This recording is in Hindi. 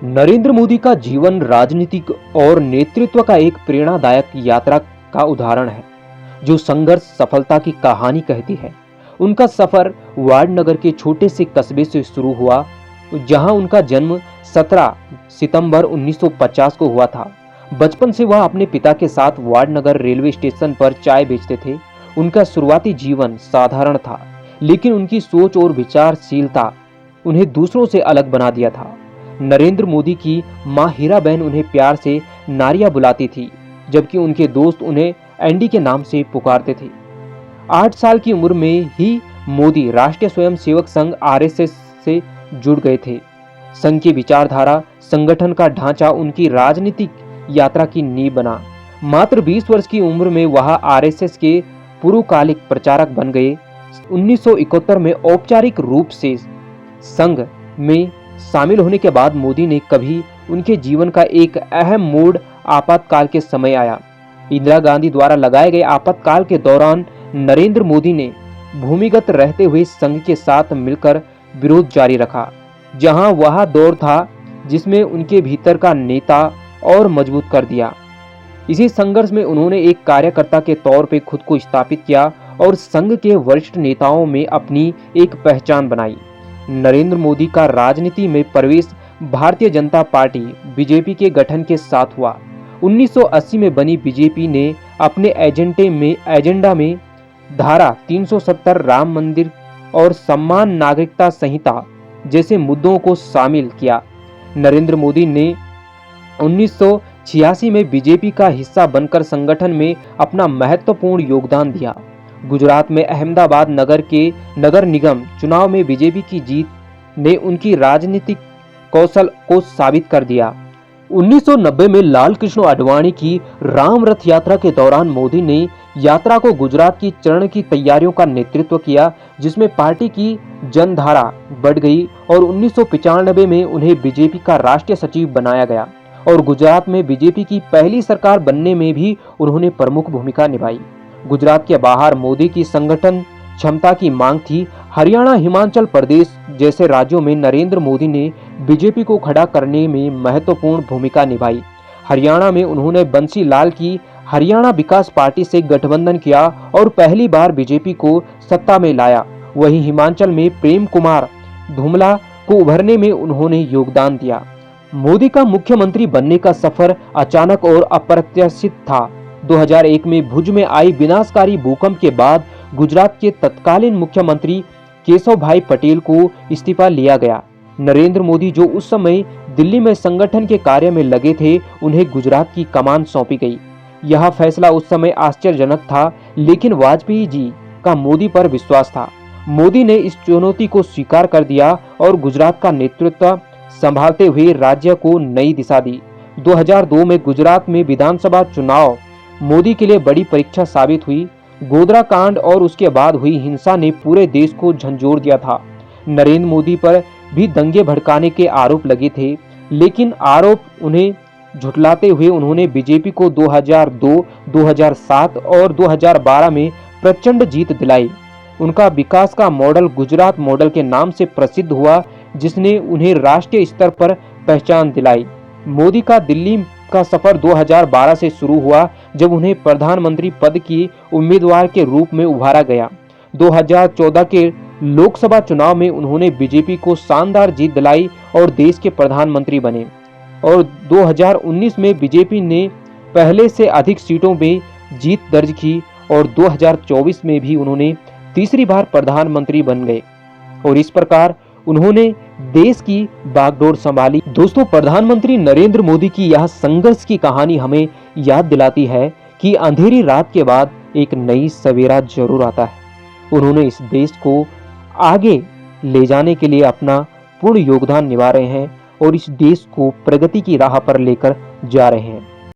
नरेंद्र मोदी का जीवन राजनीतिक और नेतृत्व का एक प्रेरणादायक यात्रा का उदाहरण है, जो संघर्ष सफलता की कहानी कहती है। उनका सफर वाडनगर के छोटे से कस्बे से शुरू हुआ, जहां उनका जन्म 17 सितंबर 1950 को हुआ था। बचपन से वह अपने पिता के साथ वाडनगर रेलवे स्टेशन पर चाय बेचते थे। उनका शुरुआती जीवन साधारण था, लेकिन उनकी सोच और विचारशीलता उन्हें दूसरों से अलग बना दिया था। नरेंद्र मोदी की मां हीराबेन उन्हें प्यार से नारिया बुलाती थी, जबकि उनके दोस्त उन्हें एंडी के नाम से पुकारते थे। 8 साल की उम्र में ही मोदी राष्ट्रीय स्वयंसेवक संघ आरएसएस से जुड़ गए थे। संघ की विचारधारा, संगठन का ढांचा उनकी राजनीतिक यात्रा की नींव बना। मात्र 20 वर्ष की उम्र में वह आरएसएस के पूर्वकालिक प्रचारक बन गए। 1971 में औपचारिक रूप से संघ में शामिल होने के बाद मोदी ने कभी उनके जीवन का एक अहम मोड़ आपातकाल के समय आया। इंदिरा गांधी द्वारा लगाए गए आपातकाल के दौरान नरेंद्र मोदी ने भूमिगत रहते हुए संघ के साथ मिलकर विरोध जारी रखा, जहां वह दौर था जिसमें उनके भीतर का नेता और मजबूत कर दिया। इसी संघर्ष में उन्होंने एक कार्यकर्ता के तौर पर खुद को स्थापित किया और संघ के वरिष्ठ नेताओं में अपनी एक पहचान बनाई। नरेंद्र मोदी का राजनीति में प्रवेश भारतीय जनता पार्टी बीजेपी के गठन के साथ हुआ। 1980 में बनी बीजेपी ने अपने एजेंडा में धारा 370, राम मंदिर और समान नागरिकता संहिता जैसे मुद्दों को शामिल किया। नरेंद्र मोदी ने 1986 में बीजेपी का हिस्सा बनकर संगठन में अपना महत्वपूर्ण योगदान दिया। गुजरात में अहमदाबाद नगर निगम चुनाव में बीजेपी की जीत ने उनकी राजनीतिक कौशल को साबित कर दिया। 1990 में लाल कृष्ण आडवाणी की राम रथ यात्रा के दौरान मोदी ने यात्रा को गुजरात की चरण की तैयारियों का नेतृत्व किया, जिसमें पार्टी की जनधारा बढ़ गई और 1995 में उन्हें बीजेपी का राष्ट्रीय सचिव बनाया गया और गुजरात में बीजेपी की पहली सरकार बनने में भी उन्होंने प्रमुख भूमिका निभाई। गुजरात के बाहर मोदी की संगठन क्षमता की मांग थी। हरियाणा, हिमाचल प्रदेश जैसे राज्यों में नरेंद्र मोदी ने बीजेपी को खड़ा करने में महत्वपूर्ण भूमिका निभाई। हरियाणा में उन्होंने बंसी लाल की हरियाणा विकास पार्टी से गठबंधन किया और पहली बार बीजेपी को सत्ता में लाया। वहीं हिमाचल में प्रेम कुमार धूमला को उभरने में उन्होंने योगदान दिया। मोदी का मुख्यमंत्री बनने का सफर अचानक और अप्रत्याशित था। 2001 में भुज में आई विनाशकारी भूकंप के बाद गुजरात के तत्कालीन मुख्यमंत्री केशव भाई पटेल को इस्तीफा लिया गया। नरेंद्र मोदी, जो उस समय दिल्ली में संगठन के कार्य में लगे थे, उन्हें गुजरात की कमान सौंपी गई। यह फैसला उस समय आश्चर्यजनक था, लेकिन वाजपेयी जी का मोदी पर विश्वास था। मोदी ने इस चुनौती को स्वीकार कर दिया और गुजरात का नेतृत्व संभालते हुए राज्य को नई दिशा दी। 2002 में गुजरात में विधानसभा चुनाव मोदी के लिए बड़ी परीक्षा साबित हुई। गोधरा कांड और उसके बाद हुई हिंसा ने पूरे देश को झंझोर दिया था। नरेंद्र मोदी पर भी दंगे भड़काने के आरोप लगे थे, लेकिन आरोप उन्हें झुठलाते हुए उन्होंने बीजेपी को 2002, 2007 और 2012 में प्रचंड जीत दिलाई। उनका विकास का मॉडल गुजरात मॉडल के नाम से प्रसिद्ध हुआ, जिसने उन्हें राष्ट्रीय स्तर पर पहचान दिलाई। मोदी का दिल्ली का सफर 2012 से शुरू हुआ, जब उन्हें प्रधानमंत्री पद की उम्मीदवार के रूप में उभारा गया। 2014 के लोकसभा चुनाव में उन्होंने बीजेपी को शानदार जीत दिलाई और देश के प्रधानमंत्री बने और 2019 में बीजेपी ने पहले से अधिक सीटों में जीत दर्ज की और 2024 में भी उन्होंने तीसरी बार प्रधानमंत्री बन गए और इस प्रकार उन्होंने देश की बागडोर संभाली। दोस्तों, प्रधानमंत्री नरेंद्र मोदी की यह संघर्ष की कहानी हमें याद दिलाती है कि अंधेरी रात के बाद एक नई सवेरा जरूर आता है। उन्होंने इस देश को आगे ले जाने के लिए अपना पूर्ण योगदान निभा रहे हैं और इस देश को प्रगति की राह पर लेकर जा रहे हैं।